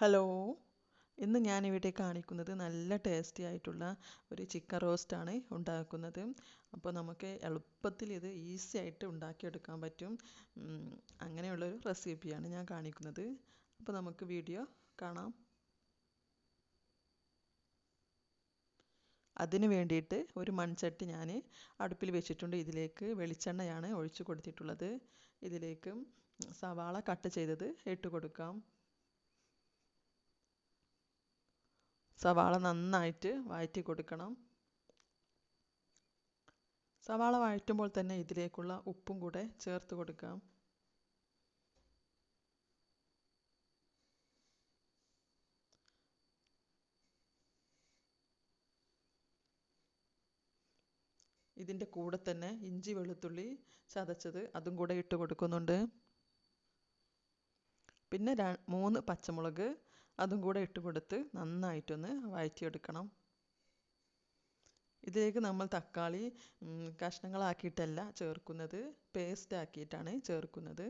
Hello, ഇന്ന് ഞാനിവിടെ കാണിക്കുന്നത് നല്ല ടേസ്റ്റി ആയിട്ടുള്ള ഒരു ചിക്കൻ റോസ്റ്റാണ് ഉണ്ടാക്കുന്നത്. അപ്പോൾ നമുക്ക് എളുപ്പത്തിൽ ഇത് ഈസി ആയിട്ട് ഉണ്ടാക്കിയെടുക്കാൻ പറ്റും. അങ്ങനെയുള്ളൊരു റെസിപ്പിയാണ് ഞാൻ കാണിക്കുന്നത്. അപ്പോൾ നമുക്ക് വീഡിയോ കാണാം. അതിന് വേണ്ടിയിട്ട് ഒരു മൺചട്ടി ഞാൻ അടുപ്പിൽ വെച്ചിട്ടുണ്ട്. ഇതിലേക്ക് വെളിച്ചെണ്ണയാണ് ഒഴിച്ചു കൊടുത്തിട്ടുള്ളത്. ഇതിലേക്ക് സവാള കട്ട് ചെയ്തത് ഇട്ട് കൊടുക്കാം. സവാള നന്നായിട്ട് വഴറ്റി കൊടുക്കണം. സവാള വഴറ്റുമ്പോൾ തന്നെ ഇതിലേക്കുള്ള ഉപ്പും കൂടെ ചേർത്ത് കൊടുക്കാം. ഇതിൻ്റെ കൂടെ തന്നെ ഇഞ്ചി വെളുത്തുള്ളി ചതച്ചത് അതും കൂടെ ഇട്ട് കൊടുക്കുന്നുണ്ട്. പിന്നെ 3 പച്ചമുളക് അതും കൂടെ ഇട്ട് കൊടുത്ത് നന്നായിട്ടൊന്ന് വഴറ്റിയെടുക്കണം. ഇതിലേക്ക് നമ്മൾ തക്കാളി കഷ്ണങ്ങളാക്കിയിട്ടല്ല ചേർക്കുന്നത്, പേസ്റ്റ് ആക്കിയിട്ടാണ് ചേർക്കുന്നത്.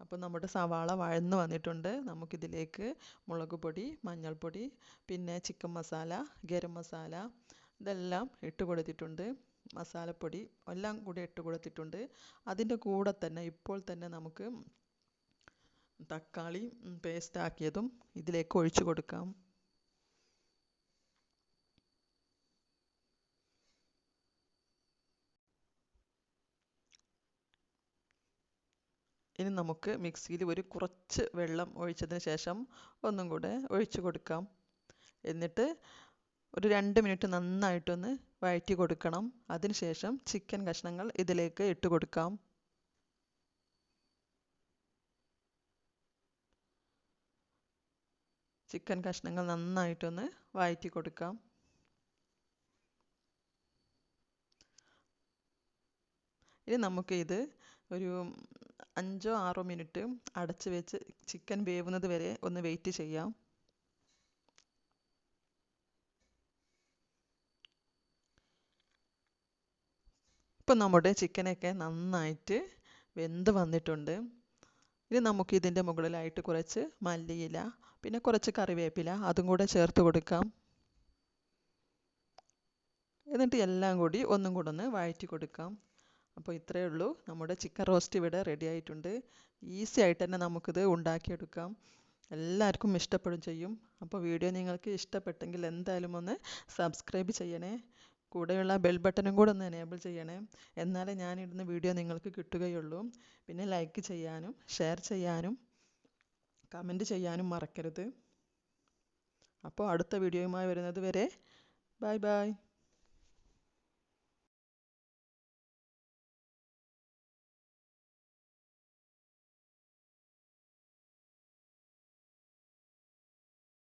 അപ്പോൾ നമ്മുടെ സവാള വഴന്ന് വന്നിട്ടുണ്ട്. നമുക്കിതിലേക്ക് മുളക് പൊടി, മഞ്ഞൾപ്പൊടി, പിന്നെ ചിക്കൻ മസാല, ഗരം മസാല ഇതെല്ലാം ഇട്ട് കൊടുത്തിട്ടുണ്ട്. മസാലപ്പൊടി എല്ലാം കൂടി ഇട്ട് കൊടുത്തിട്ടുണ്ട്. അതിൻ്റെ കൂടെ തന്നെ ഇപ്പോൾ തന്നെ നമുക്ക് തക്കാളി പേസ്റ്റ് ആക്കിയതും ഇതിലേക്ക് ഒഴിച്ചു കൊടുക്കാം. ഇനി നമുക്ക് മിക്സിയിൽ ഒരു കുറച്ച് വെള്ളം ഒഴിച്ചതിന് ശേഷം ഒന്നും കൂടെ ഒഴിച്ചു കൊടുക്കാം. എന്നിട്ട് ഒരു 2 മിനിറ്റ് നന്നായിട്ടൊന്ന് വഴറ്റി കൊടുക്കണം. അതിനുശേഷം ചിക്കൻ കഷ്ണങ്ങൾ ഇതിലേക്ക് ഇട്ട് കൊടുക്കാം. ചിക്കൻ കഷ്ണങ്ങൾ നന്നായിട്ടൊന്ന് വഴറ്റി കൊടുക്കാം. ഇനി നമുക്ക് ഇത് ഒരു 5-6 മിനിറ്റ് അടച്ച് വെച്ച് ചിക്കൻ വേവുന്നത് വരെ ഒന്ന് വെയിറ്റ് ചെയ്യാം. ഇപ്പം നമ്മുടെ ചിക്കനൊക്കെ നന്നായിട്ട് വെന്ത് വന്നിട്ടുണ്ട്. ഇനി നമുക്ക് ഇതിൻ്റെ മുകളിലായിട്ട് കുറച്ച് മല്ലിയില, പിന്നെ കുറച്ച് കറിവേപ്പില അതും കൂടെ ചേർത്ത് കൊടുക്കാം. എന്നിട്ട് എല്ലാം കൂടി ഒന്നും കൂടെ ഒന്ന് വഴറ്റി കൊടുക്കാം. അപ്പോൾ ഇത്രയേ ഉള്ളൂ, നമ്മുടെ ചിക്കൻ റോസ്റ്റ് ഇവിടെ റെഡി ആയിട്ടുണ്ട്. ഈസി ആയിട്ട് തന്നെ നമുക്കിത് ഉണ്ടാക്കിയെടുക്കാം. എല്ലാവർക്കും ഇഷ്ടപ്പെടും ചെയ്യും. അപ്പോൾ വീഡിയോ നിങ്ങൾക്ക് ഇഷ്ടപ്പെട്ടെങ്കിൽ എന്തായാലും ഒന്ന് സബ്സ്ക്രൈബ് ചെയ്യണേ. കൂടെയുള്ള ബെൽ ബട്ടണും കൂടെ ഒന്ന് എനേബിൾ ചെയ്യണേ. എന്നാലേ ഞാനിടുന്ന വീഡിയോ നിങ്ങൾക്ക് കിട്ടുകയുള്ളൂ. പിന്നെ ലൈക്ക് ചെയ്യാനും ഷെയർ ചെയ്യാനും കമൻറ്റ് ചെയ്യാനും മറക്കരുത്. അപ്പോൾ അടുത്ത വീഡിയോയുമായി വരുന്നത് വരെ ബൈ ബൈ.